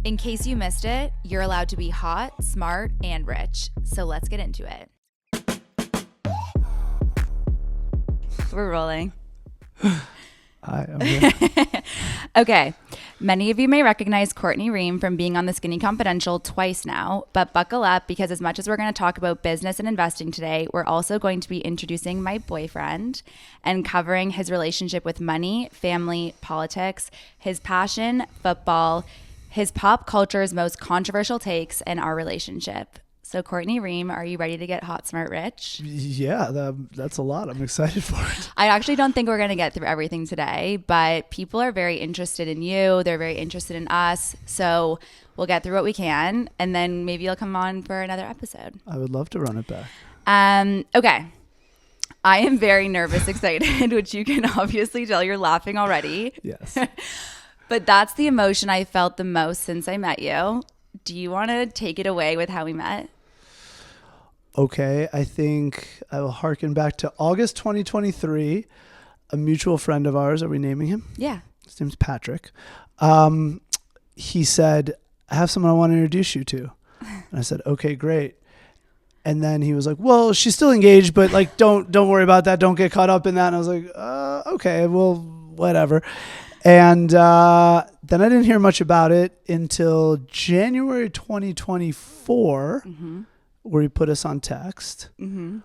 In case you missed it, you're allowed to be hot, smart, and rich. So let's get into it. We're rolling. Hi, I'm here. Okay. Many of you may recognize Courtney Reum from being on the Skinny Confidential twice now, but buckle up because as much as we're going to talk about business and investing today, we're also going to be introducing my boyfriend and covering his relationship with money, family, politics, his passion, football, his pop culture's most controversial takes, and our relationship. So Courtney Reum, are you ready to get hot, smart, rich? Yeah, that's a lot. I'm excited for it. I actually don't think we're going to get through everything today, but people are very interested in you. They're very interested in us. So we'll get through what we can, and then maybe you'll come on for another episode. I would love to run it back. Okay. I am very nervous, excited, which you can obviously tell you're laughing already. Yes. But that's the emotion I felt the most since I met you. Do you want to take it away with how we met? Okay, I think I will harken back to August 2023. A mutual friend of ours, are we naming him? Yeah. His name's Patrick. He said, I have someone I want to introduce you to. And I said, okay, great. And then he was like, well, she's still engaged, but like, don't worry about that. Don't get caught up in that. And I was like, okay, well, whatever. And then I didn't hear much about it until January 2024, where he put us on text. Mm-hmm.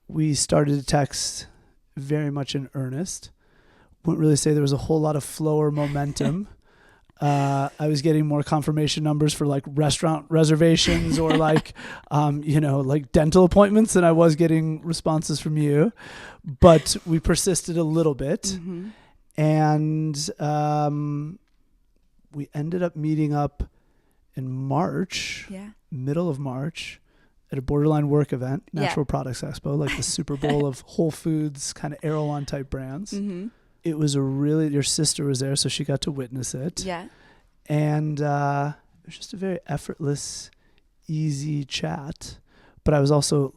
We started to text very much in earnest. Wouldn't really say there was a whole lot of flow or momentum. I was getting more confirmation numbers for like restaurant reservations or like, like dental appointments than I was getting responses from you. But we persisted a little bit. Mm-hmm. And we ended up meeting up in March, middle of March, at a borderline work event, Natural Products Expo, like the Super Bowl of Whole Foods, kind of Erewhon type brands. Mm-hmm. It was your sister was there, so she got to witness it. Yeah. And it was just a very effortless, easy chat. But I was also,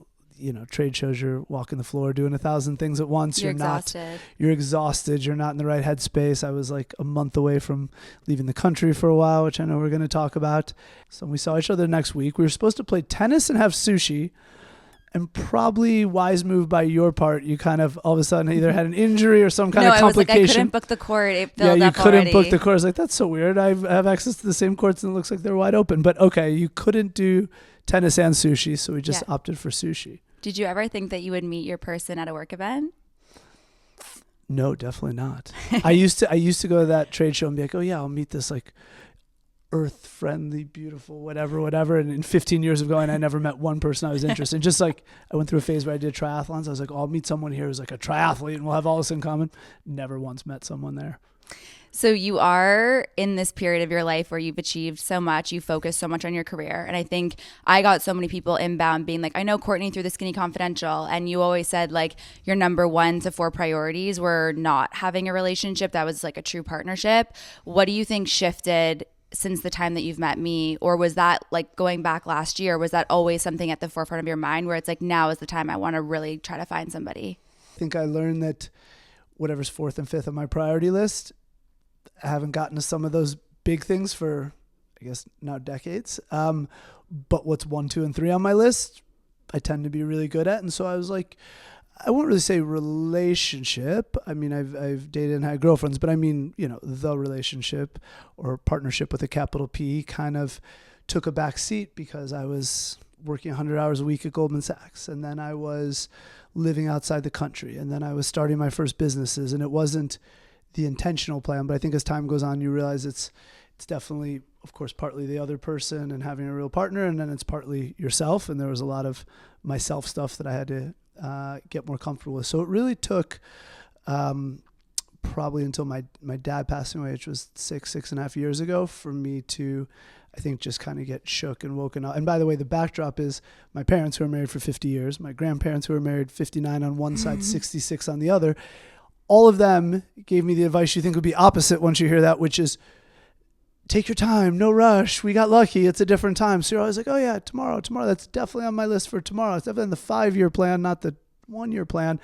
trade shows, you're walking the floor, doing 1,000 things at once. You're exhausted. You're exhausted. You're not in the right headspace. I was like a month away from leaving the country for a while, which I know we're going to talk about. So we saw each other next week. We were supposed to play tennis and have sushi. And probably wise move by your part. You kind of all of a sudden either had an injury or some kind of complication. I couldn't book the court. It filled up already. Yeah, you couldn't book the court. I was like, that's so weird. I have access to the same courts and it looks like they're wide open. But okay, you couldn't do tennis and sushi, so we just opted for sushi. Did you ever think that you would meet your person at a work event? No, definitely not. I used to go to that trade show and be like, oh yeah, I'll meet this like earth-friendly, beautiful, whatever. And in 15 years of going, I never met one person I was interested in. Just like I went through a phase where I did triathlons. I was like, oh, I'll meet someone here who's like a triathlete and we'll have all this in common. Never once met someone there. So you are in this period of your life where you've achieved so much, you focus so much on your career. And I think I got so many people inbound being like, I know Courtney through the Skinny Confidential. And you always said like your number 1 to 4 priorities were not having a relationship that was like a true partnership. What do you think shifted since the time that you've met me? Or was that like going back last year, was that always something at the forefront of your mind where it's like, now is the time I want to really try to find somebody? I think I learned that whatever's 4th and 5th on my priority list, I haven't gotten to some of those big things for, I guess, now decades. But what's 1, 2, and 3 on my list, I tend to be really good at. And so I was like, I won't really say relationship. I mean, I've dated and had girlfriends, but I mean, the relationship or partnership with a capital P kind of took a back seat because I was working 100 hours a week at Goldman Sachs. And then I was living outside the country. And then I was starting my first businesses. And it wasn't the intentional plan, but I think as time goes on, you realize it's definitely, of course, partly the other person and having a real partner, and then it's partly yourself. And there was a lot of myself stuff that I had to get more comfortable with. So it really took probably until my dad passing away, which was 6.5 years ago, for me to, I think, just kind of get shook and woken up. And by the way, the backdrop is my parents who were married for 50 years, my grandparents who were married 59 on one side, 66 on the other. All of them gave me the advice you think would be opposite once you hear that, which is take your time, no rush. We got lucky. It's a different time. So you're always like, oh yeah, tomorrow. That's definitely on my list for tomorrow. It's definitely in the 5-year plan, not the 1-year plan.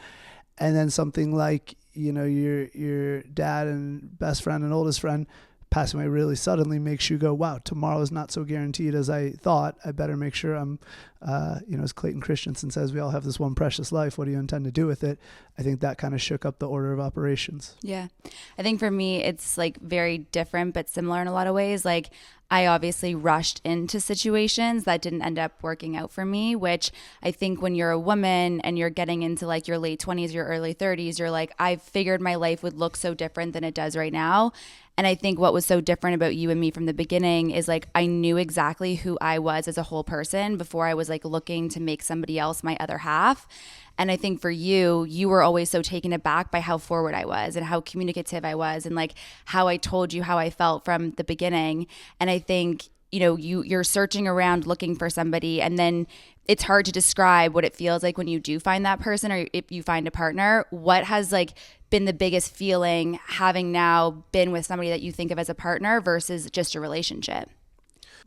And then something like, your dad and best friend and oldest friend passing away really suddenly makes you go, wow, tomorrow is not so guaranteed as I thought. I better make sure I'm, as Clayton Christensen says, we all have this one precious life. What do you intend to do with it? I think that kind of shook up the order of operations. Yeah. I think for me, it's like very different, but similar in a lot of ways. Like I obviously rushed into situations that didn't end up working out for me, which I think when you're a woman and you're getting into like your late 20s, your early 30s, you're like, I figured my life would look so different than it does right now. And I think what was so different about you and me from the beginning is like I knew exactly who I was as a whole person before I was like looking to make somebody else my other half. And I think for you, you were always so taken aback by how forward I was and how communicative I was and like how I told you how I felt from the beginning. And I think, you're searching around looking for somebody, and then it's hard to describe what it feels like when you do find that person or if you find a partner. What has like been the biggest feeling having now been with somebody that you think of as a partner versus just a relationship?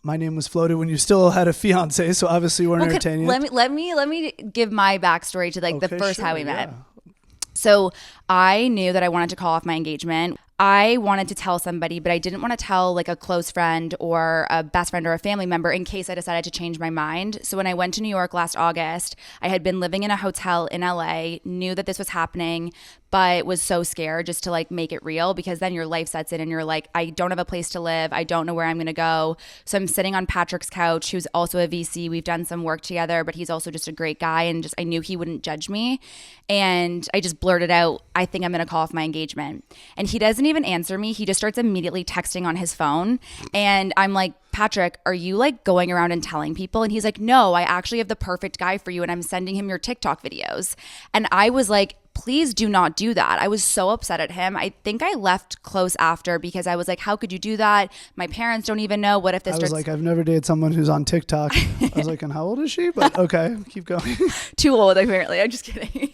My name was floated when you still had a fiance, so obviously you weren't entertaining it. Let me give my backstory to like the first how we met. Yeah. So I knew that I wanted to call off my engagement. I wanted to tell somebody, but I didn't want to tell like a close friend or a best friend or a family member in case I decided to change my mind. So when I went to New York last August, I had been living in a hotel in LA, knew that this was happening, but was so scared just to like make it real, because then your life sets in and you're like, I don't have a place to live. I don't know where I'm going to go. So I'm sitting on Patrick's couch, who's also a VC. We've done some work together, but he's also just a great guy. And just, I knew he wouldn't judge me. And I just blurted out, I think I'm going to call off my engagement. And he doesn't even answer me. He just starts immediately texting on his phone. And I'm like, Patrick, are you like going around and telling people? And he's like, no, I actually have the perfect guy for you. And I'm sending him your TikTok videos. And I was like, please do not do that. I was so upset at him. I think I left close after because I was like, how could you do that? My parents don't even know. What if this I was like, I've never dated someone who's on TikTok. I was like, and how old is she? But okay, keep going. Too old, apparently. I'm just kidding.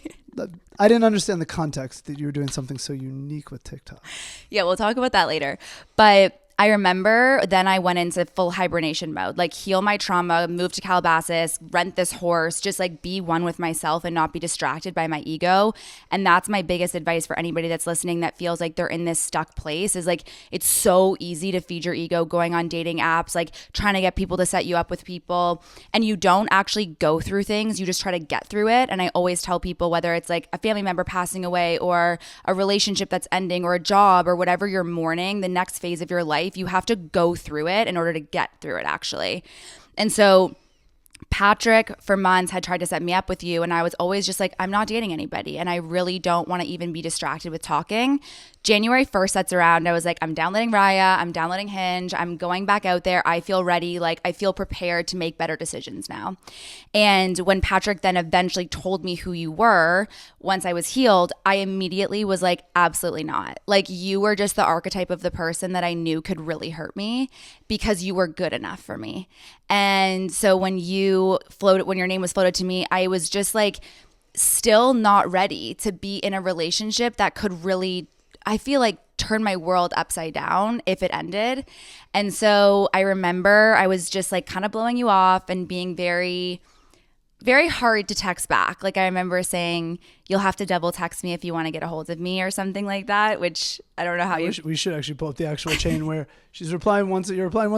I didn't understand the context that you were doing something so unique with TikTok. Yeah, we'll talk about that later. But I remember then I went into full hibernation mode, like heal my trauma, move to Calabasas, rent this horse, just like be one with myself and not be distracted by my ego. And that's my biggest advice for anybody that's listening that feels like they're in this stuck place, is like, it's so easy to feed your ego going on dating apps, like trying to get people to set you up with people. And you don't actually go through things, you just try to get through it. And I always tell people, whether it's like a family member passing away or a relationship that's ending or a job or whatever you're mourning, the next phase of your life, you have to go through it in order to get through it, actually. And so Patrick for months had tried to set me up with you, and I was always just like, I'm not dating anybody and I really don't want to even be distracted with talking. January 1st sets around. I was like, I'm downloading Raya, I'm downloading Hinge, I'm going back out there. I feel ready. Like I feel prepared to make better decisions now. And when Patrick then eventually told me who you were, once I was healed, I immediately was like, absolutely not. Like you were just the archetype of the person that I knew could really hurt me because you were good enough for me. And so when your name was floated to me, I was just like still not ready to be in a relationship that could really, I feel like, turn my world upside down if it ended. And so I remember I was just like kind of blowing you off and being very, very hard to text back. Like I remember saying, you'll have to double text me if you want to get a hold of me or something like that, which I don't know how we should actually pull up the actual chain where you're replying once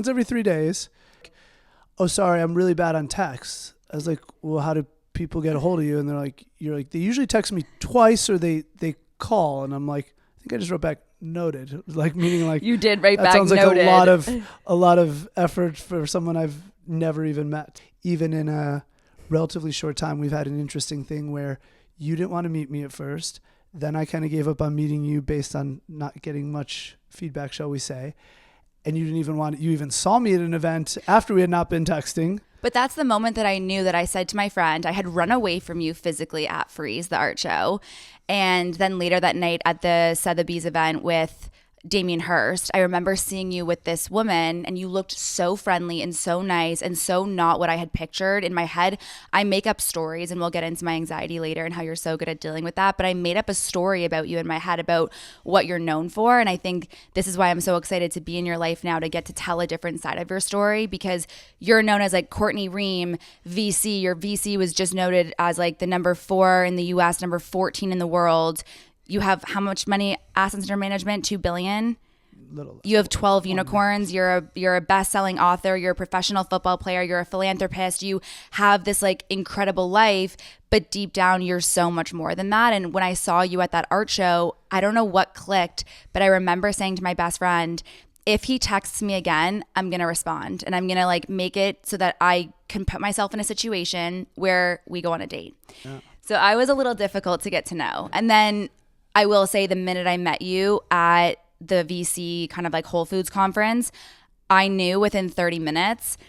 every 3 days. Oh, sorry, I'm really bad on text. I was like, well, how do people get a hold of you? And you're like, they usually text me twice or they call. And I'm like, I think I just wrote back noted. Like meaning like you did write back sounds noted. Like a lot of effort for someone I've never even met. Even in a relatively short time, we've had an interesting thing where you didn't want to meet me at first. Then I kind of gave up on meeting you based on not getting much feedback, shall we say. And you even saw me at an event after we had not been texting. But that's the moment that I knew that I said to my friend, I had run away from you physically at Freeze, the art show. And then later that night at the Sotheby's event with Damien Hirst, I remember seeing you with this woman and you looked so friendly and so nice and so not what I had pictured in my head. I make up stories, and we'll get into my anxiety later and how you're so good at dealing with that. But I made up a story about you in my head about what you're known for. And I think this is why I'm so excited to be in your life now, to get to tell a different side of your story, because you're known as like Courtney Reum VC. Your VC was just noted as like the number 4 in the US, number 14 in the world. You have how much money, assets under management? $2 billion? little less. You have 12 unicorns. You're a best-selling author. You're a professional football player. You're a philanthropist. You have this like incredible life, but deep down you're so much more than that. And when I saw you at that art show, I don't know what clicked, but I remember saying to my best friend, if he texts me again, I'm going to respond, and I'm going to like make it so that I can put myself in a situation where we go on a date. Yeah. So I was a little difficult to get to know. And then I will say the minute I met you at the VC kind of like Whole Foods conference, I knew within 30 minutes,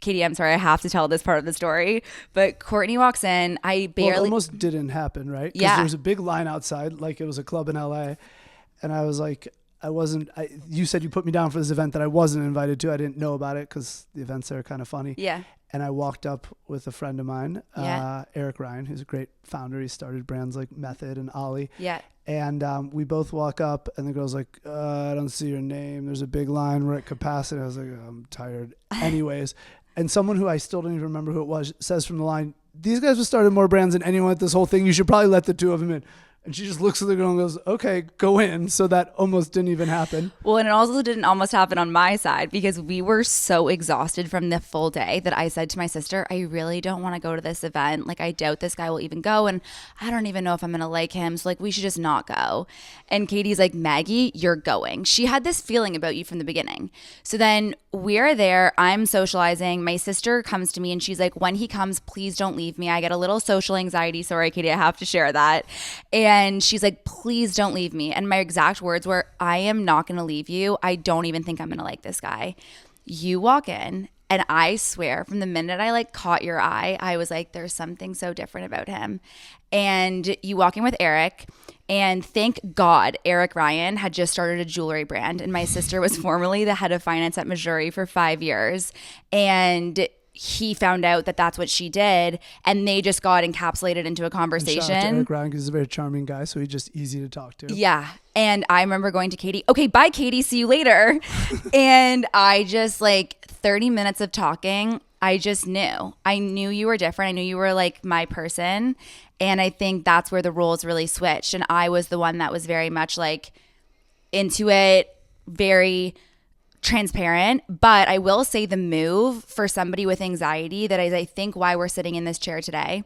Katie, I'm sorry, I have to tell this part of the story, but Courtney walks in, it almost didn't happen, right? Yeah. There was a big line outside, like it was a club in LA. And I was like, you said you put me down for this event that I wasn't invited to. I didn't know about it because the events there are kind of funny. Yeah. And I walked up with a friend of mine, Eric Ryan, who's a great founder. He started brands like Method and Ollie. Yeah. And we both walk up, and the girl's like, I don't see your name. There's a big line. We're at capacity. I was like, I'm tired. Anyways. And someone who I still don't even remember who it was says from the line, these guys have started more brands than anyone at this whole thing. You should probably let the two of them in. And she just looks at the girl and goes, okay, go in. So that almost didn't even happen. Well, and it also didn't almost happen on my side because we were so exhausted from the full day that I said to my sister, I really don't want to go to this event. Like, I doubt this guy will even go. And I don't even know if I'm going to like him. So like, we should just not go. And Katie's like, Maggie, you're going. She had this feeling about you from the beginning. So then we're there. I'm socializing. My sister comes to me and she's like, when he comes, please don't leave me. I get a little social anxiety. Sorry, Katie, I have to share that. And she's like, please don't leave me. And my exact words were, I am not going to leave you. I don't even think I'm going to like this guy. You walk in, and I swear from the minute I like caught your eye, I was like, there's something so different about him. And you walk in with Eric, and thank God Eric Ryan had just started a jewelry brand. And my sister was formerly the head of finance at Missouri for 5 years. And he found out that that's what she did, and they just got encapsulated into a conversation. And shout out to Eric Ryan because he's a very charming guy, so he's just easy to talk to. Yeah. And I remember going to Katie, okay, bye, Katie, see you later. And I just like 30 minutes of talking, I just knew. I knew you were different. I knew you were like my person. And I think that's where the roles really switched. And I was the one that was very much like into it, very transparent. But I will say the move for somebody with anxiety, that is, I think, why we're sitting in this chair today.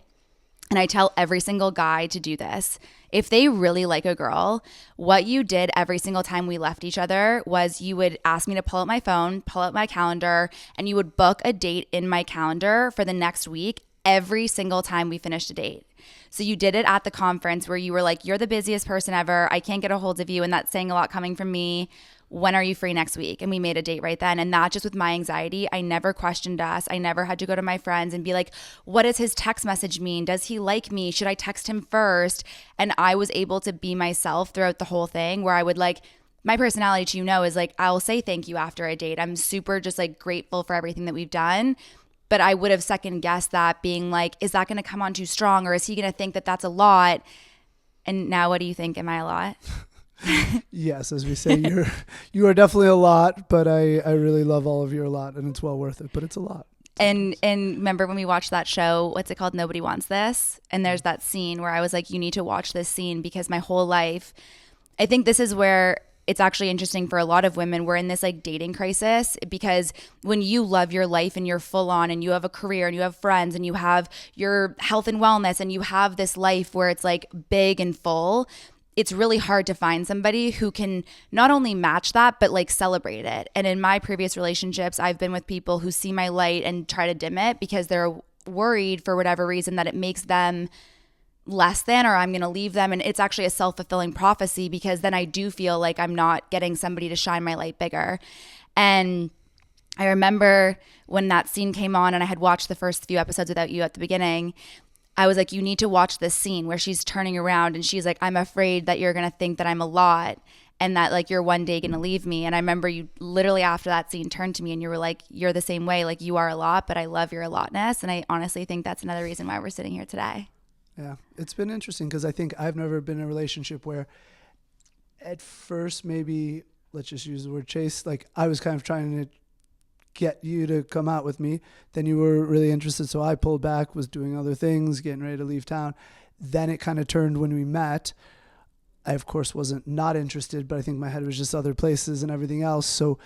And I tell every single guy to do this. If they really like a girl, what you did every single time we left each other was you would ask me to pull out my phone, pull out my calendar, and you would book a date in my calendar for the next week every single time we finished a date. So you did it at the conference where you were like, you're the busiest person ever. I can't get a hold of you. And that's saying a lot coming from me. When are you free next week? And we made a date right then. And not just with my anxiety. I never questioned us. I never had to go to my friends and be like, what does his text message mean? Does he like me? Should I text him first? And I was able to be myself throughout the whole thing, where I would like, my personality, is like, I'll say thank you after a date. I'm super just like grateful for everything that we've done. But I would have second guessed that, being like, is that going to come on too strong? Or is he going to think that that's a lot? And now what do you think? Am I a lot? Yes, as we say, you are definitely a lot, but I really love all of you a lot, and it's well worth it, but it's a lot. And remember when we watched that show, what's it called? Nobody Wants This. And there's that scene where I was like, you need to watch this scene, because my whole life, I think this is where it's actually interesting for a lot of women. We're in this like dating crisis, because when you love your life and you're full on and you have a career and you have friends and you have your health and wellness and you have this life where it's like big and full, it's really hard to find somebody who can not only match that, but like celebrate it. And in my previous relationships, I've been with people who see my light and try to dim it because they're worried for whatever reason that it makes them less than, or I'm going to leave them. And it's actually a self-fulfilling prophecy, because then I do feel like I'm not getting somebody to shine my light bigger. And I remember when that scene came on and I had watched the first few episodes without you at the beginning, I was like, you need to watch this scene where she's turning around and she's like, I'm afraid that you're going to think that I'm a lot and that like you're one day going to leave me. And I remember you literally after that scene turned to me and you were like, you're the same way. Like, you are a lot, but I love your allotness. And I honestly think that's another reason why we're sitting here today. Yeah, it's been interesting because I think I've never been in a relationship where at first, maybe let's just use the word chase, like I was kind of trying to get you to come out with me. Then you were really interested, so I pulled back, was doing other things, getting ready to leave town. Then it kind of turned when we met. I, of course, wasn't not interested, but I think my head was just other places and everything else. So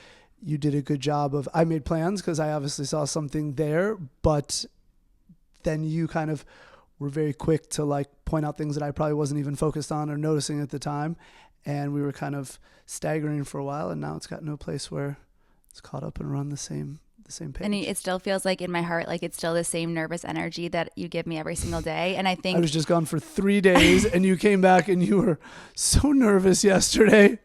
you did a good job of, I made plans because I obviously saw something there, but then you kind of were very quick to like point out things that I probably wasn't even focused on or noticing at the time. And we were kind of staggering for a while, and now it's gotten to a place where it's caught up and we're on the same page. And it still feels like in my heart, like it's still the same nervous energy that you give me every single day. And I think I was just gone for 3 days and you came back and you were so nervous yesterday.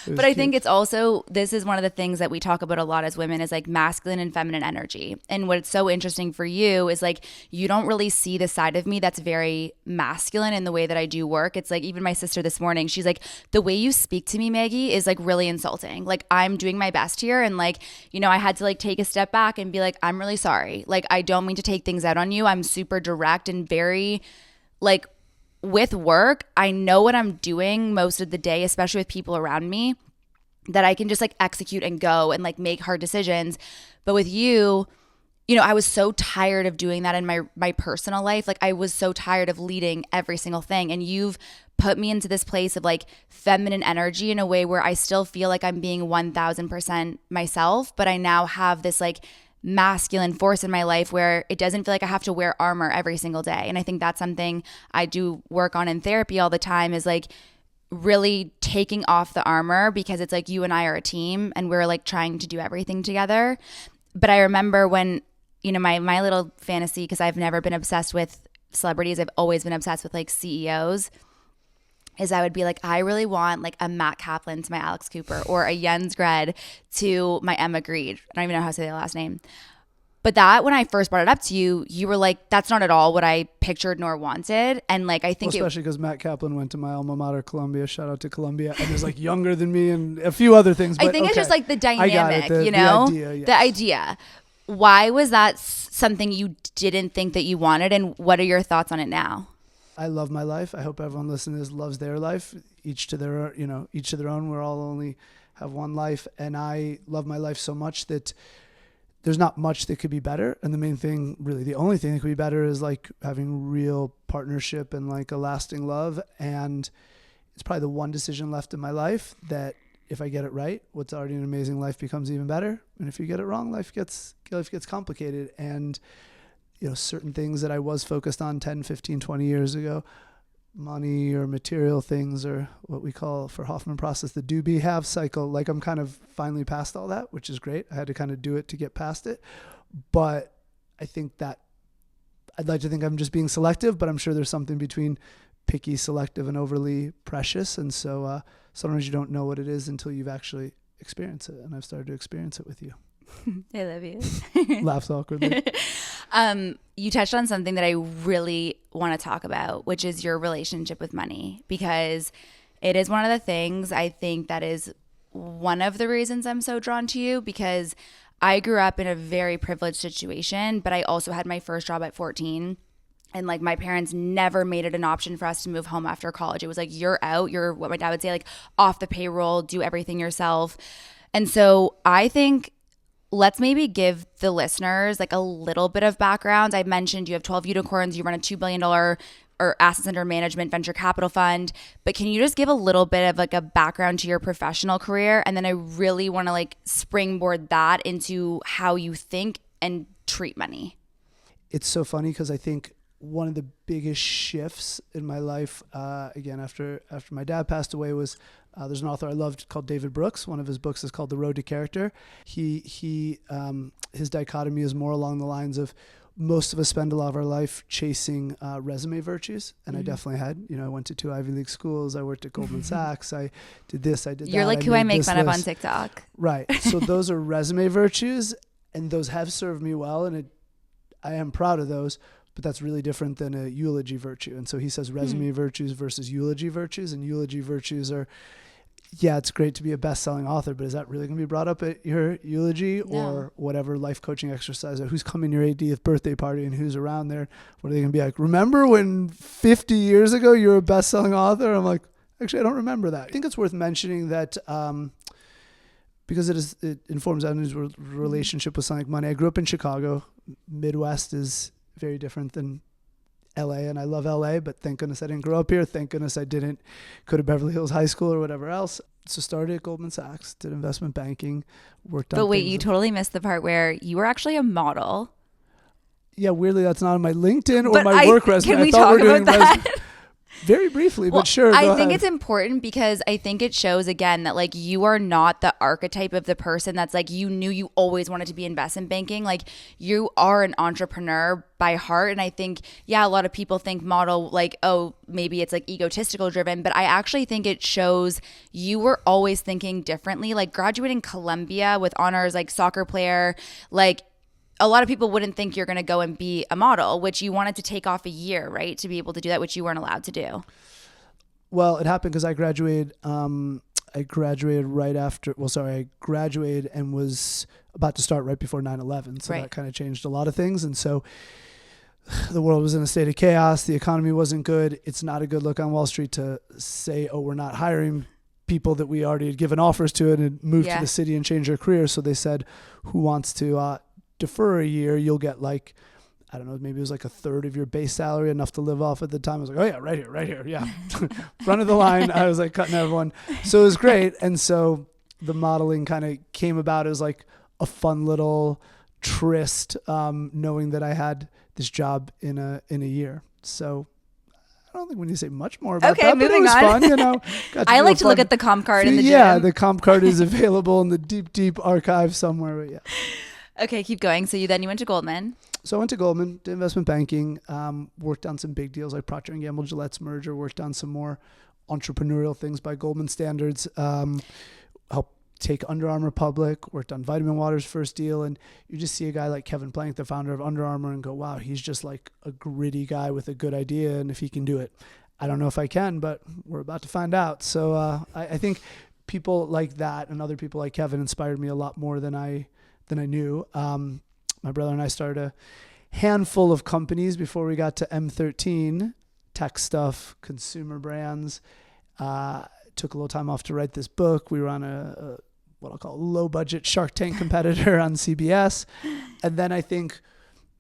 But I think it's also, this is one of the things that we talk about a lot as women is like masculine and feminine energy. And what's so interesting for you is like, you don't really see the side of me that's very masculine in the way that I do work. It's like, even my sister this morning, she's like, the way you speak to me, Maggie, is like really insulting. Like I'm doing my best here. And like, you know, I had to like take a step back and be like, I'm really sorry. Like, I don't mean to take things out on you. I'm super direct and very like, with work, I know what I'm doing most of the day, especially with people around me, that I can just like execute and go and like make hard decisions. But with you, you know, I was so tired of doing that in my personal life. Like I was so tired of leading every single thing. And you've put me into this place of like feminine energy in a way where I still feel like I'm being 1000% myself, but I now have this like masculine force in my life where it doesn't feel like I have to wear armor every single day. And I think that's something I do work on in therapy all the time, is like really taking off the armor, because it's like you and I are a team and we're like trying to do everything together. But I remember when, you know, my little fantasy, because I've never been obsessed with celebrities, I've always been obsessed with like CEOs, is I would be like, I really want like a Matt Kaplan to my Alex Cooper, or a Jens Gred to my Emma Grede. I don't even know how to say their last name. But that, when I first brought it up to you, you were like, that's not at all what I pictured nor wanted. And like, I think especially because Matt Kaplan went to my alma mater, Columbia. Shout out to Columbia. And is like younger than me and a few other things. But I think it's just like the dynamic, you know, the idea, yes. The idea. Why was that something you didn't think that you wanted? And what are your thoughts on it now? I love my life. I hope everyone listening loves their life. Each to their own. We're all only have one life. And I love my life so much that there's not much that could be better. And the main thing, really the only thing that could be better, is like having real partnership and like a lasting love. And it's probably the one decision left in my life that if I get it right, what's already an amazing life becomes even better. And if you get it wrong, life gets complicated. And you know, certain things that I was focused on 10, 15, 20 years ago, money or material things, or what we call for Hoffman process, the do be have cycle. Like I'm kind of finally past all that, which is great. I had to kind of do it to get past it. But I think that I'd like to think I'm just being selective, but I'm sure there's something between picky, selective, and overly precious. And so sometimes you don't know what it is until you've actually experienced it. And I've started to experience it with you. I love you. Laughs awkwardly. You touched on something that I really want to talk about, which is your relationship with money, because it is one of the things I think that is one of the reasons I'm so drawn to you, because I grew up in a very privileged situation, but I also had my first job at 14. And like my parents never made it an option for us to move home after college. It was like, you're out, you're, what my dad would say, like off the payroll, do everything yourself. And so I think let's maybe give the listeners like a little bit of background. I mentioned you have 12 unicorns, you run a $2 billion or assets under management venture capital fund, but can you just give a little bit of like a background to your professional career? And then I really want to like springboard that into how you think and treat money. It's so funny because I think one of the biggest shifts in my life, again, after my dad passed away, was there's an author I loved called David Brooks. One of his books is called The Road to Character. His dichotomy is more along the lines of most of us spend a lot of our life chasing resume virtues. And I definitely had, I went to 2 Ivy League schools. I worked at Goldman Sachs. I did this, I did that. You're like who I make fun of on TikTok. Right. So those are resume virtues, and those have served me well. And I am proud of those. But that's really different than a eulogy virtue. And so he says resume virtues versus eulogy virtues. And eulogy virtues are, yeah, it's great to be a best-selling author, but is that really going to be brought up at your eulogy or whatever life coaching exercise? Who's coming to your 80th birthday party and who's around there? What are they going to be like? Remember when 50 years ago you were a best-selling author? I'm like, actually, I don't remember that. I think it's worth mentioning that because it informs Evan's relationship with something like money. I grew up in Chicago. Midwest is very different than LA, and I love LA, but thank goodness I didn't grow up here. Thank goodness I didn't go to Beverly Hills High School or whatever else. So started at Goldman Sachs, did investment banking, worked on But wait, you totally missed the part where you were actually a model. Yeah, weirdly, that's not on my LinkedIn or But my work resume. Can we talk about that? Very briefly, Well, but sure. I go think ahead. it's important because I think it shows again that like you are not the archetype of the person that's like you knew you always wanted to be investment banking. Like you are an entrepreneur by heart. And I think, yeah, a lot of people think model like, oh, maybe it's like egotistical driven, but I actually think it shows you were always thinking differently. Like graduating Columbia with honors, like soccer player, like a lot of people wouldn't think you're going to go and be a model, which you wanted to take off a year, right? To be able to do that, which you weren't allowed to do. Well, it happened because I graduated right after, I graduated and was about to start right before 9/11. So that kind of changed a lot of things. And so the world was in a state of chaos. The economy wasn't good. It's not a good look on Wall Street to say, oh, we're not hiring people that we already had given offers to and had moved to the city and changed their career. So they said, who wants to defer a year? You'll get like, I don't know, maybe it was like a third of your base salary, enough to live off at the time. I was like, oh yeah, right here. Yeah. Front of the line. I was like cutting everyone. So it was great. And so the modeling kind of came about as like a fun little tryst, knowing that I had this job in a year. So I don't think we need to say much more about that, but it was fun, you know. I like to look at the comp card in the gym. Yeah, the comp card is available in the deep archive somewhere. But yeah. Okay, keep going. So you went to Goldman. So I went to Goldman, did investment banking, worked on some big deals like Procter & Gamble, Gillette's merger, worked on some more entrepreneurial things by Goldman standards, helped take Under Armour public, worked on Vitamin Water's first deal. And you just see a guy like Kevin Plank, the founder of Under Armour, and go, wow, he's just like a gritty guy with a good idea. And if he can do it, I don't know if I can, but we're about to find out. So I think people like that and other people like Kevin inspired me a lot more than I knew. My brother and I started a handful of companies before we got to M13, tech stuff, consumer brands. Took a little time off to write this book. We were on a what I'll call a low budget Shark Tank competitor on CBS. And then I think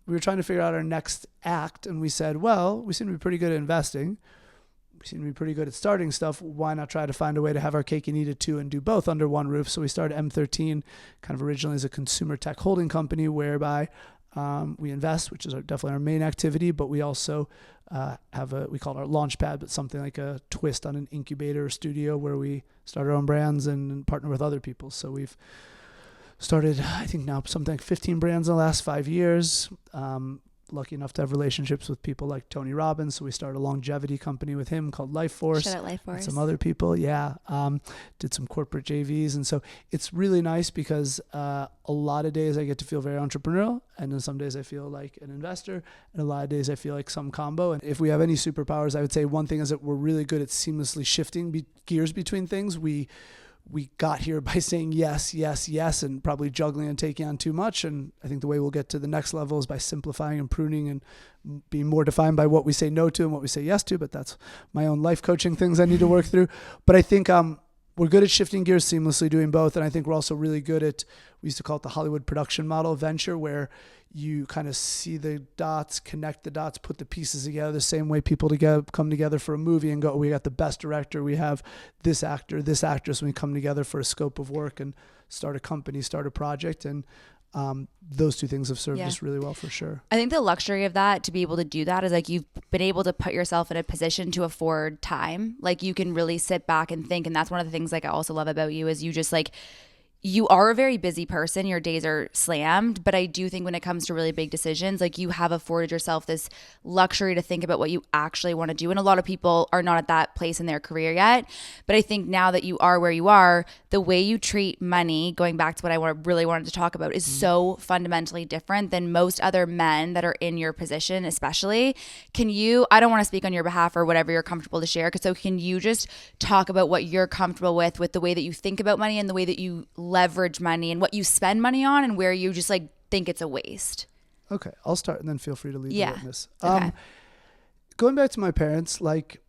we were trying to figure out our next act. And we said, well, we seem to be pretty good at investing. We seem to be pretty good at starting stuff. Why not try to find a way to have our cake and eat it too and do both under one roof? So we started M13 kind of originally as a consumer tech holding company whereby we invest, which is definitely our main activity, but we also we call it our launch pad, but something like a twist on an incubator studio where we start our own brands and partner with other people. So we've started, I think now something like 15 brands in the last 5 years. Lucky enough to have relationships with people like Tony Robbins. So we started a longevity company with him called Life Force. Shout out Life Force. And some other people. Yeah. Did some corporate JVs. And so it's really nice because a lot of days I get to feel very entrepreneurial. And then some days I feel like an investor. And a lot of days I feel like some combo. And if we have any superpowers, I would say one thing is that we're really good at seamlessly shifting gears between things. We got here by saying yes, and probably juggling and taking on too much. And I think the way we'll get to the next level is by simplifying and pruning and being more defined by what we say no to and what we say yes to. But that's my own life coaching things I need to work through. But I think we're good at shifting gears seamlessly, doing both. And I think we're also really good at, we used to call it the Hollywood production model venture, where you kind of see the dots, connect the dots, put the pieces together the same way people come together for a movie and go, oh, we got the best director, we have this actor, this actress, and we come together for a scope of work and start a company, start a project. And those two things have served us really well for sure. I think the luxury of that, to be able to do that, is like you've been able to put yourself in a position to afford time. Like you can really sit back and think. And that's one of the things like I also love about you is you just like, you are a very busy person. Your days are slammed. But I do think when it comes to really big decisions, like you have afforded yourself this luxury to think about what you actually want to do. And a lot of people are not at that place in their career yet. But I think now that you are where you are, the way you treat money, going back to what I really wanted to talk about, is so fundamentally different than most other men that are in your position, especially. Can you, I don't want to speak on your behalf or whatever you're comfortable to share. So can you just talk about what you're comfortable with the way that you think about money and the way that you leverage money and what you spend money on and where you just like think it's a waste? Okay, I'll start and then feel free to lead the witness. Okay. Going back to my parents, like,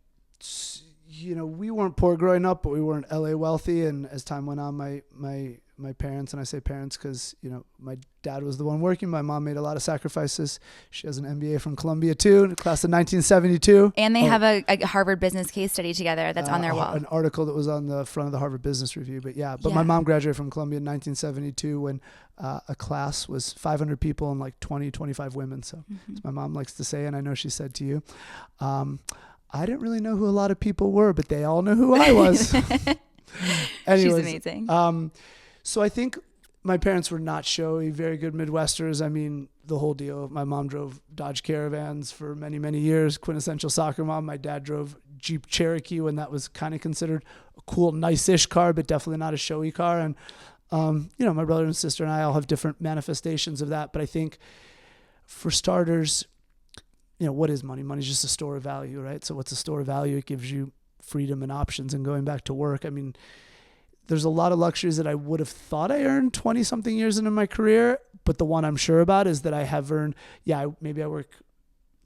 we weren't poor growing up, but we weren't LA wealthy. And as time went on, my parents, and I say parents because, my dad was the one working. My mom made a lot of sacrifices. She has an MBA from Columbia too, class of 1972. And they have a Harvard business case study together that's on their wall. An article that was on the front of the Harvard Business Review. But my mom graduated from Columbia in 1972 when a class was 500 people and like 20, 25 women. So as my mom likes to say, and I know she said to you, I didn't really know who a lot of people were, but they all know who I was. Anyways, she's amazing. So I think my parents were not showy, very good Midwesters. I mean, the whole deal. My mom drove Dodge Caravans for many, many years, quintessential soccer mom. My dad drove Jeep Cherokee when that was kind of considered a cool, nice-ish car, but definitely not a showy car. And, my brother and sister and I all have different manifestations of that. But I think for starters, what is money? Money is just a store of value, right? So what's a store of value? It gives you freedom and options and going back to work. I mean, there's a lot of luxuries that I would have thought I earned 20 something years into my career. But the one I'm sure about is that I have earned, maybe I work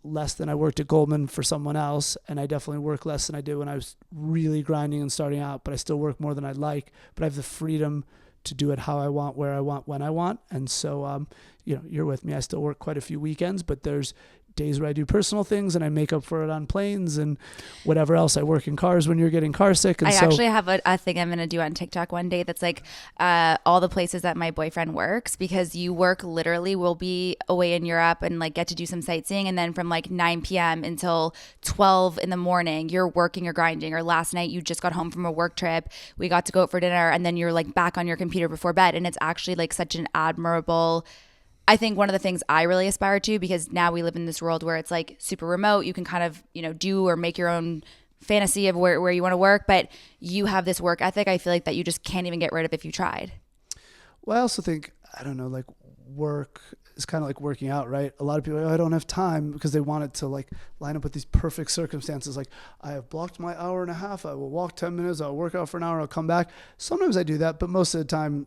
less than I worked at Goldman for someone else. And I definitely work less than I did when I was really grinding and starting out, but I still work more than I'd like. But I have the freedom to do it how I want, where I want, when I want. And so, you're with me. I still work quite a few weekends, but there's days where I do personal things and I make up for it on planes and whatever else. I work in cars when you're getting car sick. And I actually have a thing I'm going to do on TikTok one day that's like all the places that my boyfriend works, because you work literally, we'll be away in Europe and like get to do some sightseeing. And then from like 9 p.m. until 12 in the morning, you're working or grinding. Or last night you just got home from a work trip. We got to go out for dinner and then you're like back on your computer before bed. And it's actually like such an admirable, I think one of the things I really aspire to, because now we live in this world where it's like super remote, you can kind of, do or make your own fantasy of where you want to work, but you have this work ethic, I feel like, that you just can't even get rid of if you tried. Well, I also think, like work is kind of like working out, right? A lot of people are like, I don't have time, because they want it to like line up with these perfect circumstances. Like, I have blocked my hour and a half. I will walk 10 minutes. I'll work out for an hour. I'll come back. Sometimes I do that, but most of the time,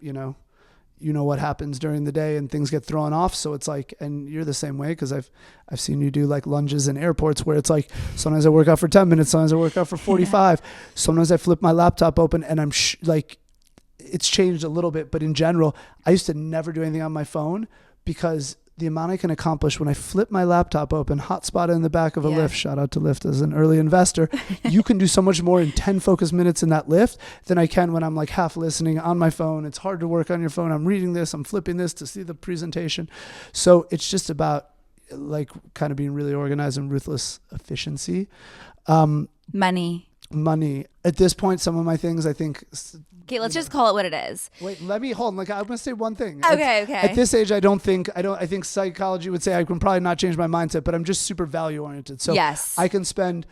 what happens during the day and things get thrown off. So it's like, and you're the same way, because I've seen you do like lunges in airports where it's like, sometimes I work out for 10 minutes, sometimes I work out for 45. Sometimes I flip my laptop open and I'm like, it's changed a little bit, but in general, I used to never do anything on my phone, because the amount I can accomplish when I flip my laptop open, hotspot in the back of a Lyft, shout out to Lyft as an early investor, you can do so much more in 10 focus minutes in that Lyft than I can when I'm like half listening on my phone. It's hard to work on your phone. I'm reading this, I'm flipping this to see the presentation. So it's just about like kind of being really organized and ruthless efficiency. Money. At this point, some of my things, I think. Okay, let's just call it what it is. Wait, let me hold on. Like, I'm going to say one thing. Okay. At this age, I think psychology would say I can probably not change my mindset, but I'm just super value oriented. So yes. I can spend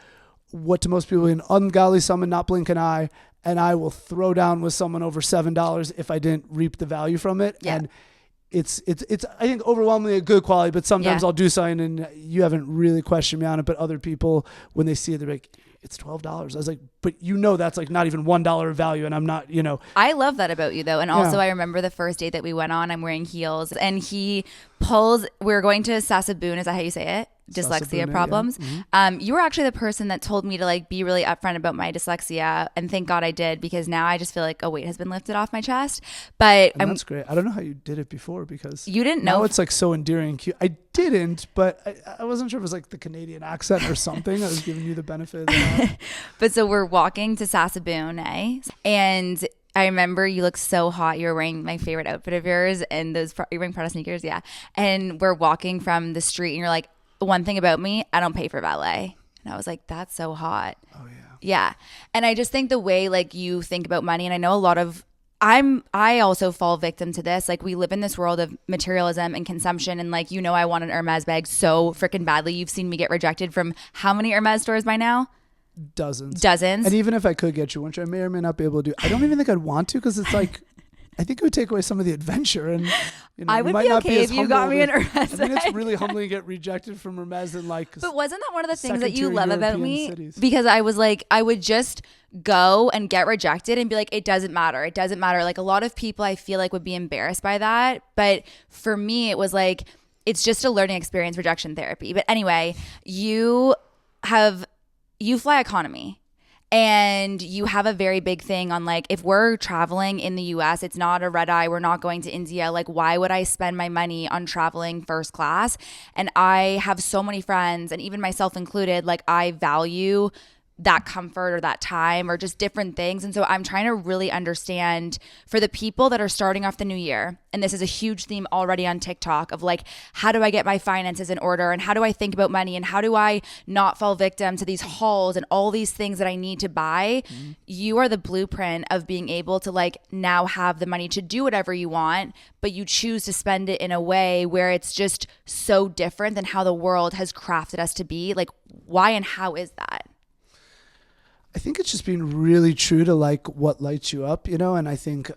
what to most people an ungodly sum and not blink an eye, and I will throw down with someone over $7 if I didn't reap the value from it. Yeah. And it's I think overwhelmingly a good quality, but sometimes I'll do something and you haven't really questioned me on it, but other people, when they see it, they're like, it's $12. I was like, but that's like not even $1 of value, and I'm not, I love that about you though. And also I remember the first date that we went on, I'm wearing heels and he pulls, we were going to Sasaboon, is that how you say it? Dyslexia problems. Yeah. Mm-hmm. You were actually the person that told me to like be really upfront about my dyslexia, and thank God I did, because now I just feel like a weight has been lifted off my chest. But that's great. I don't know how you did it before, because you didn't know. Now it's like so endearing and cute. I didn't, but I wasn't sure if it was like the Canadian accent or something. I was giving you the benefit of that. But so we're walking to Sasaboon, and I remember you looked so hot. You were wearing my favorite outfit of yours, and you're wearing Prada sneakers, yeah. And we're walking from the street, and you're like, one thing about me, I don't pay for valet. And I was like, that's so hot. Oh yeah. Yeah. And I just think the way like you think about money, and I know a lot of, I also fall victim to this. Like, we live in this world of materialism and consumption, and like, I want an Hermes bag so freaking badly. You've seen me get rejected from how many Hermes stores by now? Dozens. And even if I could get you, which I may or may not be able to do, I don't even think I'd want to, because it's like, I think it would take away some of the adventure. And I would be okay if you got me an Hermes. I think it's really humbling to get rejected from Hermes and like. But wasn't that one of the things that you love about me? Cities. Because I was like, I would just go and get rejected and be like, it doesn't matter. It doesn't matter. Like, a lot of people I feel like would be embarrassed by that. But for me, it was like, it's just a learning experience, rejection therapy. But anyway, you fly economy. And you have a very big thing on like, if we're traveling in the US, it's not a red eye, we're not going to India. Like, why would I spend my money on traveling first class? And I have so many friends, and even myself included, like I value that comfort or that time or just different things. And so I'm trying to really understand for the people that are starting off the new year, and this is a huge theme already on TikTok of like, how do I get my finances in order, and how do I think about money, and how do I not fall victim to these hauls and all these things that I need to buy? You are the blueprint of being able to like now have the money to do whatever you want, but you choose to spend it in a way where it's just so different than how the world has crafted us to be. Like, why and how is that? I think it's just being really true to like what lights you up, you know? And I think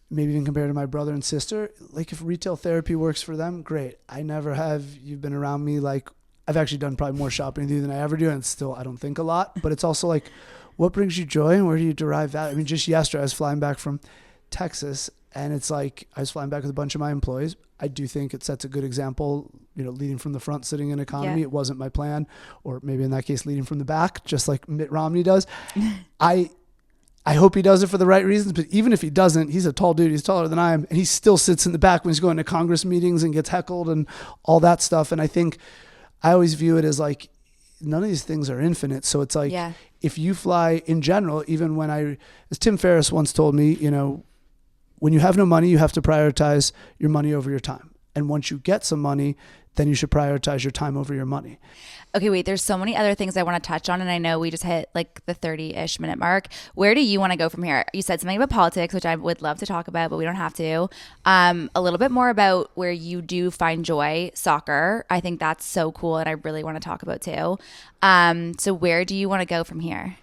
maybe even compared to my brother and sister, like if retail therapy works for them, great. I never have. You've been around me. Like I've actually done probably more shopping with you than I ever do. And still, I don't think a lot, but it's also like, what brings you joy and where do you derive value? I mean, just yesterday I was flying back from Texas, and it's like I was flying back with a bunch of my employees. I do think it sets a good example, you know, leading from the front, sitting in economy. Yeah. It wasn't my plan, or maybe in that case, leading from the back, just like Mitt Romney does. I hope he does it for the right reasons, but even if he doesn't, he's a tall dude. He's taller than I am, and he still sits in the back when he's going to Congress meetings and gets heckled and all that stuff. And I think I always view it as like, none of these things are infinite. So it's like, if you fly in general, even when as Tim Ferriss once told me, you know, when you have no money, you have to prioritize your money over your time. And once you get some money, then you should prioritize your time over your money. Okay, wait, there's so many other things I want to touch on. And I know we just hit like the 30-ish minute mark. Where do you want to go from here? You said something about politics, which I would love to talk about, but we don't have to. A little bit more about where you do find joy, soccer. I think that's so cool, and I really want to talk about too. So where do you want to go from here?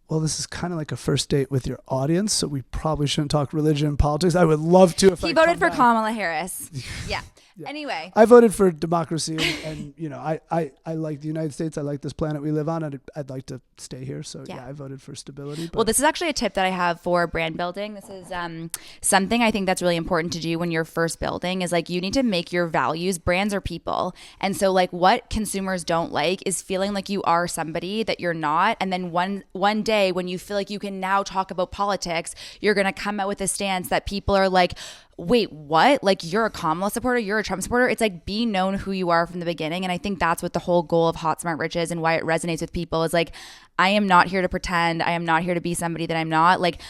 Well, this is kind of like a first date with your audience, so we probably shouldn't talk religion and politics. I would love to. He voted for Kamala Harris. Yeah. Yeah. Anyway, I voted for democracy, and you know, I like the United States. I like this planet we live on, and I'd like to stay here. So yeah, I voted for stability. Well, this is actually a tip that I have for brand building. This is something I think that's really important to do when you're first building is like you need to make your values. Brands are people, and so like what consumers don't like is feeling like you are somebody that you're not, and then one day when you feel like you can now talk about politics, you're gonna come out with a stance that people are like, wait, what? Like you're a Kamala supporter, you're a Trump supporter. It's like be known who you are from the beginning. And I think that's what the whole goal of Hot Smart Rich is, and why it resonates with people is like, I am not here to pretend. I am not here to be somebody that I'm not. Like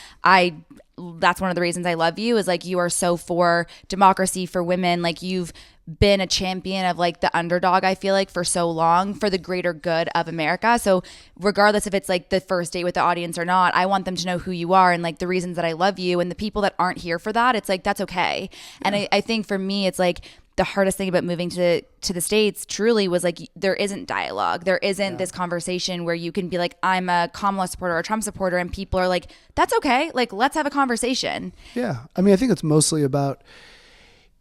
that's one of the reasons I love you is like you are so for democracy, for women. Like you've been a champion of like the underdog, I feel like, for so long for the greater good of America. So regardless if it's like the first date with the audience or not, I want them to know who you are and like the reasons that I love you. And the people that aren't here for that, it's like, that's okay. Yeah. And I think for me, it's like the hardest thing about moving to the States truly was like, there isn't dialogue. There isn't this conversation where you can be like, I'm a Kamala supporter or a Trump supporter. And people are like, that's okay. Like, let's have a conversation. Yeah. I mean, I think it's mostly about,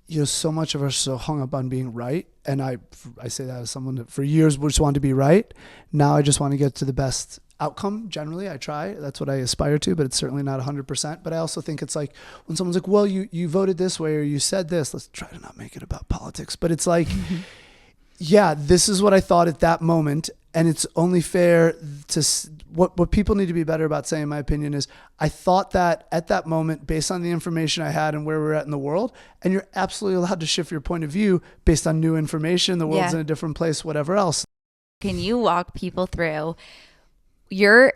you know, so much of us are so hung up on being right. And I say that as someone that for years just wanted to be right. Now I just want to get to the best outcome. Generally, I try. That's what I aspire to, but it's certainly not 100%. But I also think it's like when someone's like, well, you voted this way or you said this, let's try to not make it about politics. But it's like, yeah, this is what I thought at that moment. And it's only fair to what people need to be better about saying, in my opinion, is I thought that at that moment, based on the information I had and where we're at in the world, and you're absolutely allowed to shift your point of view based on new information. The world's in a different place, whatever else. Can you walk people through your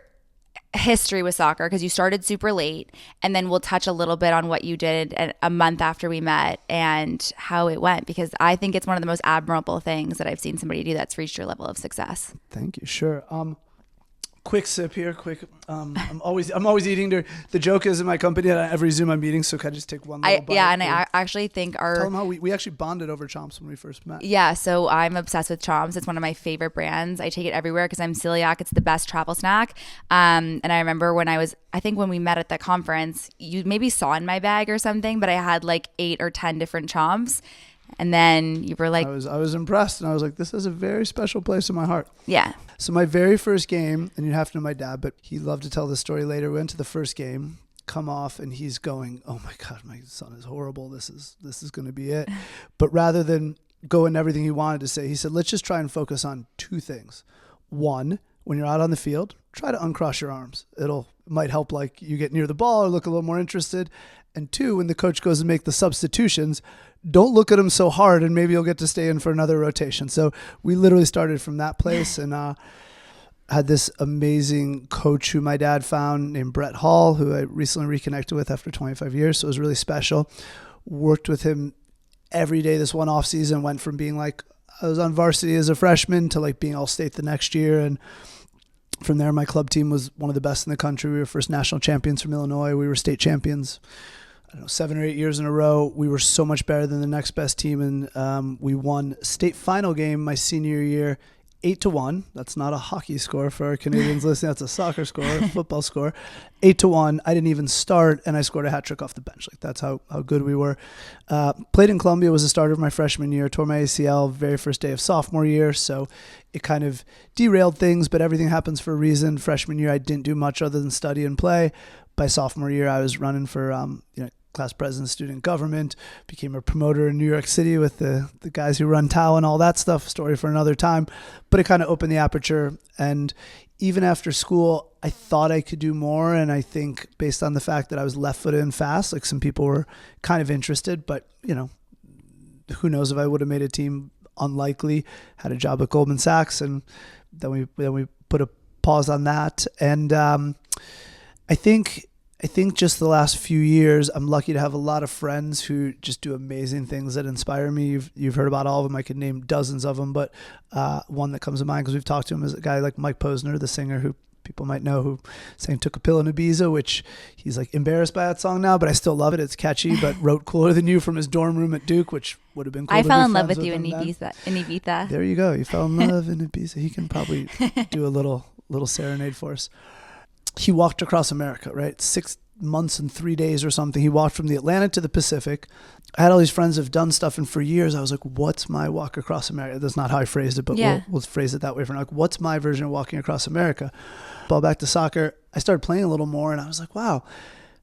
history with soccer, because you started super late, and then we'll touch a little bit on what you did a month after we met and how it went, because I think it's one of the most admirable things that I've seen somebody do that's reached your level of success. Thank you. Sure. Quick sip here. I'm always eating. The joke is in my company at every Zoom I'm eating, so can I just take one little bite? Yeah, and I actually think tell them how we actually bonded over Chomps when we first met. Yeah, so I'm obsessed with Chomps. It's one of my favorite brands. I take it everywhere because I'm celiac. It's the best travel snack. And I remember I think when we met at the conference, you maybe saw in my bag or something, but I had like 8 or 10 different Chomps. And then you were like, I was impressed, and I was like, this is a very special place in my heart. Yeah. So my very first game, and you have to know my dad, but he loved to tell this story later. We went to the first game, come off, and he's going, oh my God, my son is horrible. This is going to be it. But rather than go in everything he wanted to say, he said, let's just try and focus on 2 things. One, when you're out on the field, try to uncross your arms. Might help like you get near the ball or look a little more interested. And 2, when the coach goes to make the substitutions, don't look at him so hard and maybe you'll get to stay in for another rotation. So we literally started from that place and had this amazing coach who my dad found named Brett Hall, who I recently reconnected with after 25 years. So it was really special. Worked with him every day this one off season, went from being like, I was on varsity as a freshman to like being all state the next year. And from there, my club team was one of the best in the country. We were first national champions from Illinois. We were state champions, 7 or 8 years in a row. We were so much better than the next best team. And we won state final game my senior year, 8-1. That's not a hockey score for our Canadians listening. That's a soccer score, a football score. 8-1. I didn't even start, and I scored a hat trick off the bench. Like that's how good we were. Played in Columbia, was a starter of my freshman year. Tore my ACL very first day of sophomore year, so it kind of derailed things. But everything happens for a reason. Freshman year, I didn't do much other than study and play. By sophomore year, I was running for class president, student government, became a promoter in New York City with the guys who run Tao and all that stuff, story for another time. But it kind of opened the aperture. And even after school, I thought I could do more. And I think based on the fact that I was left-footed and fast, like some people were kind of interested, but who knows if I would have made a team. Unlikely. Had a job at Goldman Sachs, and then we put a pause on that. And I think just the last few years, I'm lucky to have a lot of friends who just do amazing things that inspire me. You've heard about all of them. I could name dozens of them, but one that comes to mind because we've talked to him is a guy like Mike Posner, the singer who people might know, who sang Took a Pill in Ibiza, which he's like embarrassed by that song now, but I still love it. It's catchy, but wrote Cooler Than You from his dorm room at Duke, which would have been cool. I fell in love with you in Ibiza. There you go. You fell in love in Ibiza. He can probably do a little serenade for us. He walked across America, right? 6 months and 3 days or something. He walked from the Atlantic to the Pacific. I had all these friends who've done stuff, and for years I was like, what's my walk across America? That's not how I phrased it, but we'll phrase it that way for now. Like, what's my version of walking across America? Ball back to soccer. I started playing a little more, and I was like, wow,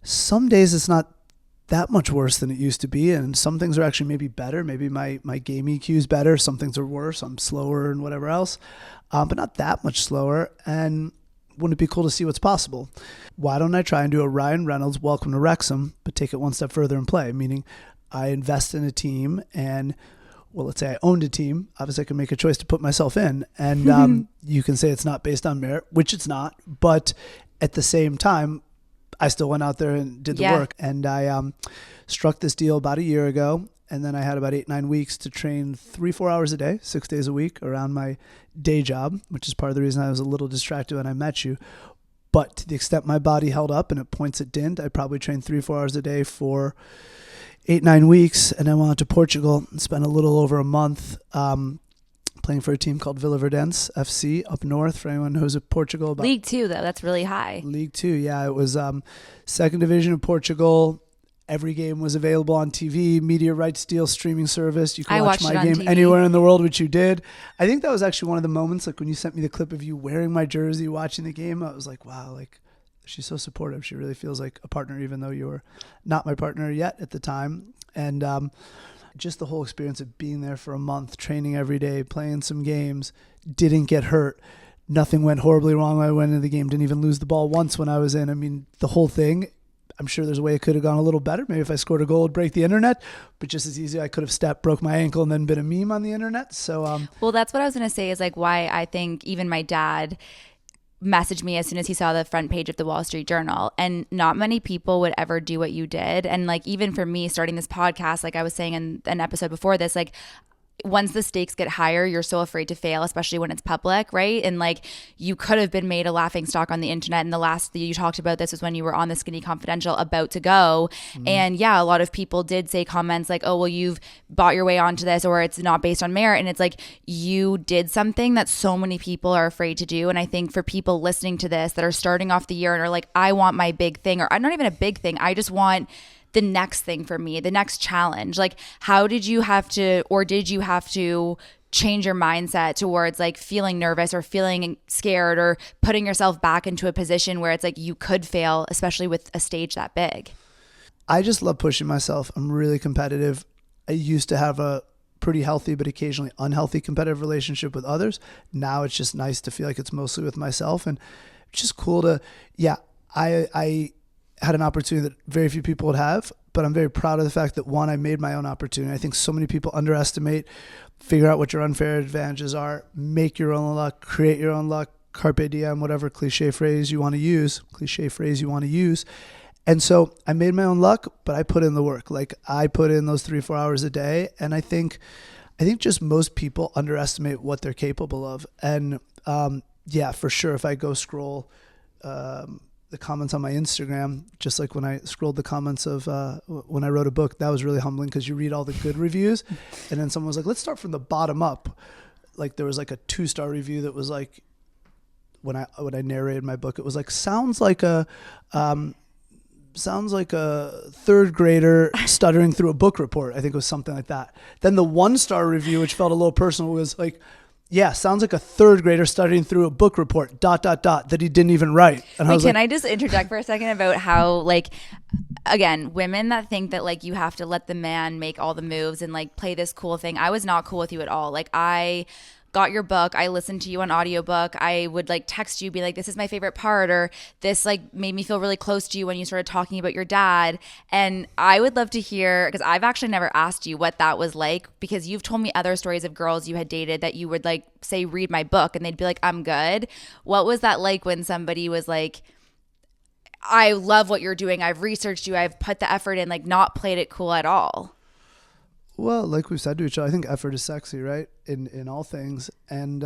some days it's not that much worse than it used to be, and some things are actually maybe better. Maybe my game EQ is better. Some things are worse. I'm slower and whatever else, but not that much slower. And wouldn't it be cool to see what's possible? Why don't I try and do a Ryan Reynolds Welcome to Wrexham, but take it one step further and play? Meaning I invest in a team and, well, let's say I owned a team. Obviously I can make a choice to put myself in. And you can say it's not based on merit, which it's not. But at the same time, I still went out there and did the work. And I struck this deal about a year ago. And then I had about 8-9 weeks to train 3-4 hours a day, 6 days a week around my day job, which is part of the reason I was a little distracted when I met you. But to the extent my body held up, and at points it didn't, I probably trained 3-4 hours a day for 8-9 weeks. And I went out to Portugal and spent a little over a month playing for a team called Vila Verdense FC up north, for anyone who knows of Portugal. League 2, though. That's really high. League 2, yeah. It was second division of Portugal. Every game was available on TV, media rights deal, streaming service. You can watch my game TV anywhere in the world, which you did. I think that was actually one of the moments, like when you sent me the clip of you wearing my jersey, watching the game, I was like, wow, like she's so supportive. She really feels like a partner, even though you were not my partner yet at the time. And just the whole experience of being there for a month, training every day, playing some games, didn't get hurt. Nothing went horribly wrong when I went into the game. Didn't even lose the ball once when I was in. I mean, the whole thing, I'm sure there's a way it could have gone a little better. Maybe if I scored a goal, it'd break the internet. But just as easy, I could have stepped, broke my ankle, and then been a meme on the internet. So, well, that's what I was going to say is like why I think even my dad messaged me as soon as he saw the front page of the Wall Street Journal. And not many people would ever do what you did. And like even for me starting this podcast, like I was saying in an episode before this, like once the stakes get higher, you're so afraid to fail, especially when it's public, right? And like you could have been made a laughing stock on the internet. And the last that you talked about this was when you were on the Skinny Confidential about to go. And yeah, a lot of people did say comments like, oh, well, you've bought your way onto this, or it's not based on merit. And it's like you did something that so many people are afraid to do. And I think for people listening to this that are starting off the year and are like, I want my big thing, or I'm not even a big thing, I just want the next thing for me, the next challenge. Like, how did you have to, or did you have to change your mindset towards like feeling nervous or feeling scared or putting yourself back into a position where it's like you could fail, especially with a stage that big? I just love pushing myself. I'm really competitive. I used to have a pretty healthy, but occasionally unhealthy competitive relationship with others. Now it's just nice to feel like it's mostly with myself, and it's just cool to, I had an opportunity that very few people would have, but I'm very proud of the fact that one, I made my own opportunity. I think so many people underestimate, figure out what your unfair advantages are, make your own luck, create your own luck, carpe diem, whatever cliche phrase you want to use. And so I made my own luck, but I put in the work. Like I put in those 3-4 hours a day. And I think just most people underestimate what they're capable of. And for sure, if I go scroll the comments on my Instagram, just like when I scrolled the comments of when I wrote a book, that was really humbling because you read all the good reviews. And then someone was like, let's start from the bottom up. Like there was like a 2-star review that was like, when I narrated my book, it was like, sounds like a third grader stuttering through a book report. I think it was something like that. Then the 1-star review, which felt a little personal, was like, yeah, sounds like a third grader studying through a book report, ... that he didn't even write. And I just interject for a second about how, like, again, women that think that, like, you have to let the man make all the moves and, like, play this cool thing. I was not cool with you at all. Like, I got your book, I listened to you on audiobook, I would like text you, be like, this is my favorite part, or this like made me feel really close to you when you started talking about your dad. And I would love to hear, because I've actually never asked you what that was like, because you've told me other stories of girls you had dated that you would like say, read my book, and they'd be like, I'm good. What was that like when somebody was like, I love what you're doing, I've researched you, I've put the effort in, like not played it cool at all? Well, like we've said to each other, I think effort is sexy, right? In all things. And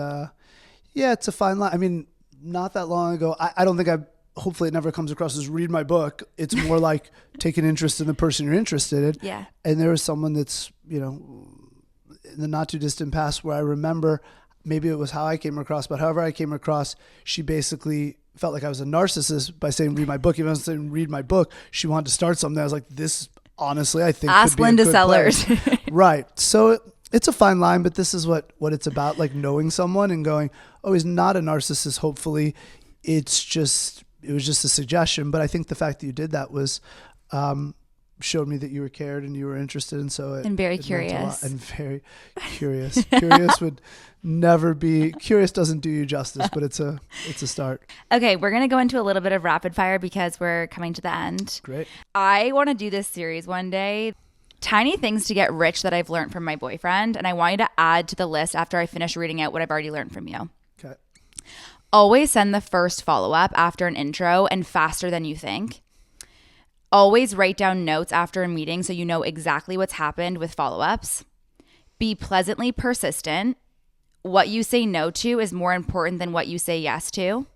it's a fine line. I mean, not that long ago, I don't think hopefully it never comes across as read my book. It's more like take an interest in the person you're interested in. Yeah. And there was someone that's, in the not too distant past where I remember, maybe it was how I came across, but however I came across, she basically felt like I was a narcissist by saying read my book. Even if I was saying read my book, she wanted to start something. I was like, this honestly, I think ask Linda Sellers. Right. So it's a fine line, but this is what it's about, like knowing someone and going, oh, he's not a narcissist. Hopefully it was just a suggestion. But I think the fact that you did that was, showed me that you were cared and you were interested. And so and very curious. And very curious. Curious would never be, curious doesn't do you justice, but it's a start. Okay. We're going to go into a little bit of rapid fire because we're coming to the end. Great. I want to do this series one day. Tiny things to get rich that I've learned from my boyfriend. And I want you to add to the list after I finish reading out what I've already learned from you. Okay. Always send the first follow-up after an intro and faster than you think. Always write down notes after a meeting so you know exactly what's happened with follow-ups. Be pleasantly persistent. What you say no to is more important than what you say yes to.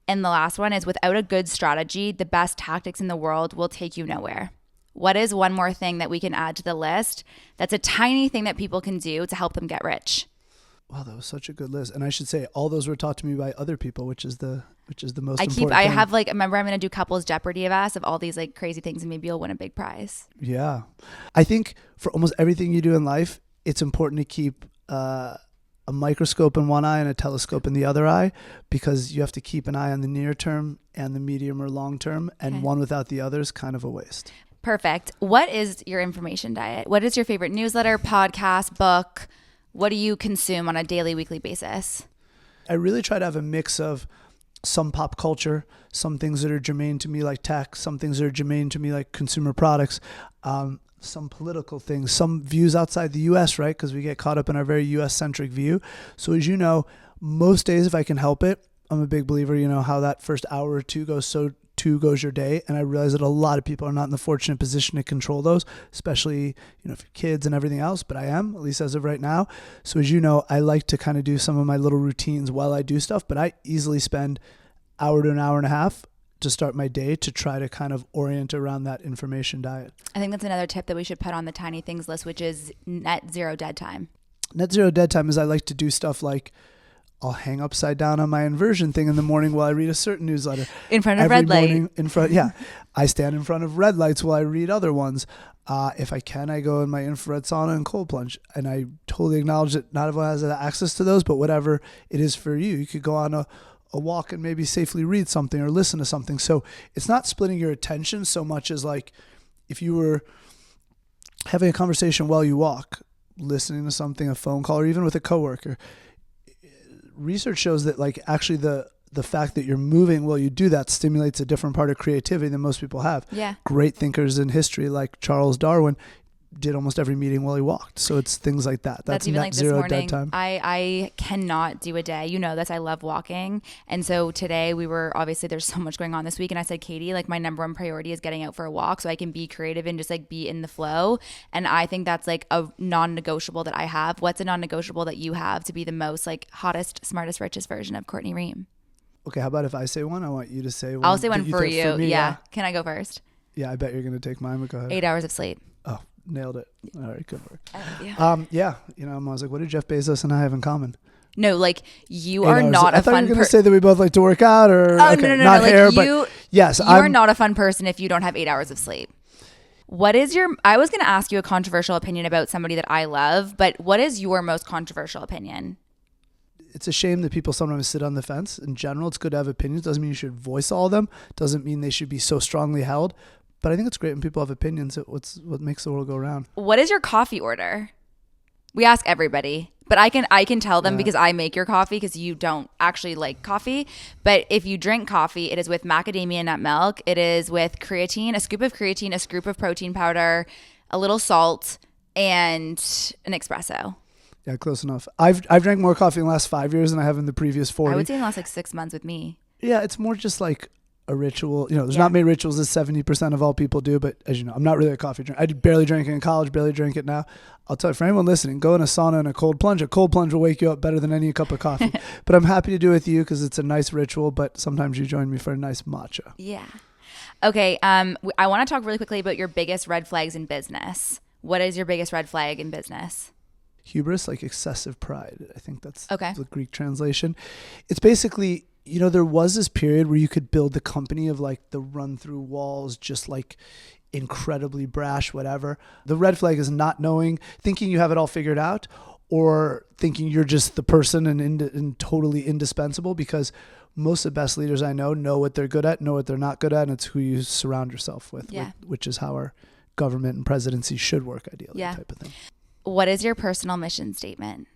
And the last one is, without a good strategy, the best tactics in the world will take you nowhere. What is one more thing that we can add to the list that's a tiny thing that people can do to help them get rich? Wow, that was such a good list. And I should say, all those were taught to me by other people, which is the most important thing. I have like, remember I'm going to do couples Jeopardy of us of all these like crazy things, and maybe you'll win a big prize. Yeah. I think for almost everything you do in life, it's important to keep a microscope in one eye and a telescope in the other eye, because you have to keep an eye on the near term and the medium or long term, and one without the other is kind of a waste. Perfect. What is your information diet? What is your favorite newsletter, podcast, book? What do you consume on a daily, weekly basis? I really try to have a mix of some pop culture, some things that are germane to me like tech, some things that are germane to me like consumer products, some political things, some views outside the U.S., right? Because we get caught up in our very U.S.-centric view. So as you know, most days, if I can help it, I'm a big believer, how that first hour or two goes, so too goes your day. And I realize that a lot of people are not in the fortunate position to control those, especially, for kids and everything else, but I am, at least as of right now. So as you know, I like to kind of do some of my little routines while I do stuff, but I easily spend hour to an hour and a half to start my day to try to kind of orient around that information diet. I think that's another tip that we should put on the tiny things list, which is net zero dead time. Net zero dead time is I like to do stuff like I'll hang upside down on my inversion thing in the morning while I read a certain newsletter. In front of red light. I stand in front of red lights while I read other ones. If I can, I go in my infrared sauna and cold plunge. And I totally acknowledge that not everyone has access to those, but whatever it is for you, you could go on a walk and maybe safely read something or listen to something. So it's not splitting your attention so much as like if you were having a conversation while you walk, listening to something, a phone call, or even with a coworker. Research shows that like actually the fact that you're moving while you do that stimulates a different part of creativity than most people have. Yeah. Great thinkers in history like Charles Darwin did almost every meeting while he walked. So it's things like that. That's even net like this zero morning. dead time. I cannot do a day. You know this. I love walking. And so today obviously there's so much going on this week. And I said, Katie, like my number one priority is getting out for a walk so I can be creative and just like be in the flow. And I think that's like a non-negotiable that I have. What's a non-negotiable that you have to be the most like hottest, smartest, richest version of Courtney Reum? Okay, how about if I say one? I want you to say one. I'll say one for you. For me, yeah. Can I go first? Yeah, I bet you're going to take mine, but go ahead. 8 hours of sleep. Oh, nailed it. All right, good work. I love you. Yeah, I was like, what do Jeff Bezos and I have in common? No, like you are not a fun person. I thought you were going to say that we both like to work out or oh, okay, no, not like hair, you, but yes. You are not a fun person if you don't have 8 hours of sleep. I was going to ask you a controversial opinion about somebody that I love, but what is your most controversial opinion? It's a shame that people sometimes sit on the fence. In general, it's good to have opinions. Doesn't mean you should voice all of them. Doesn't mean they should be so strongly held. But I think it's great when people have opinions. It's what makes the world go round. What is your coffee order? We ask everybody, but I can tell them because I make your coffee because you don't actually like coffee. But if you drink coffee, it is with macadamia nut milk. It is with creatine, a scoop of creatine, a scoop of protein powder, a little salt, and an espresso. Yeah, close enough. I've drank more coffee in the last 5 years than I have in the previous 40. I would say in the last like 6 months with me. Yeah, it's more just like a ritual. There's not many rituals as 70% of all people do, but as you know, I'm not really a coffee drinker. I barely drank it in college, barely drink it now. I'll tell you, for anyone listening, go in a sauna and a cold plunge. A cold plunge will wake you up better than any cup of coffee. But I'm happy to do it with you because it's a nice ritual, but sometimes you join me for a nice matcha. Yeah. Okay, I want to talk really quickly about your biggest red flags in business. What is your biggest red flag in business? Hubris, like excessive pride. I think that's the Greek translation. It's basically, there was this period where you could build the company of like the run through walls, just like incredibly brash, whatever. The red flag is not knowing, thinking you have it all figured out, or thinking you're just the person and totally indispensable, because most of the best leaders I know what they're good at, know what they're not good at, and it's who you surround yourself with, which is how our government and presidency should work ideally, type of thing. What is your personal mission statement?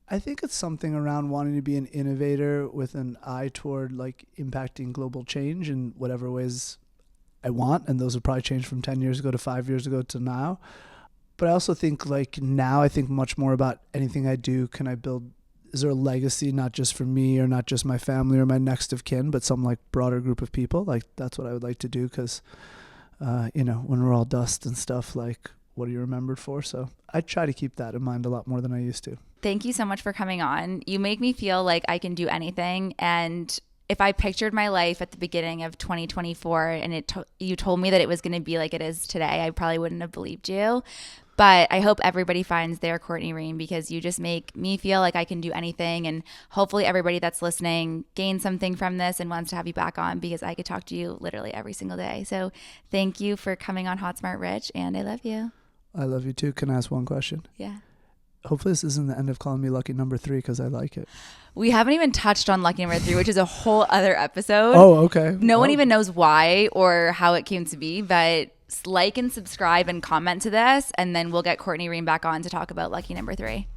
I think it's something around wanting to be an innovator with an eye toward like impacting global change in whatever ways I want. And those have probably changed from 10 years ago to 5 years ago to now. But I also think like now I think much more about anything I do. Can I build, is there a legacy, not just for me or not just my family or my next of kin, but some like broader group of people? Like that's what I would like to do. Cause, when we're all dust and stuff, like what are you remembered for? So I try to keep that in mind a lot more than I used to. Thank you so much for coming on. You make me feel like I can do anything. And if I pictured my life at the beginning of 2024 and you told me that it was going to be like it is today, I probably wouldn't have believed you. But I hope everybody finds their Courtney Reum because you just make me feel like I can do anything. And hopefully everybody that's listening gains something from this and wants to have you back on because I could talk to you literally every single day. So thank you for coming on Hot Smart Rich, and I love you. I love you too. Can I ask one question? Yeah. Hopefully this isn't the end of calling me lucky number 3 because I like it. We haven't even touched on lucky number 3, which is a whole other episode. Oh, okay. No one even knows why or how it came to be, but like and subscribe and comment to this, and then we'll get Courtney Reum back on to talk about lucky number 3.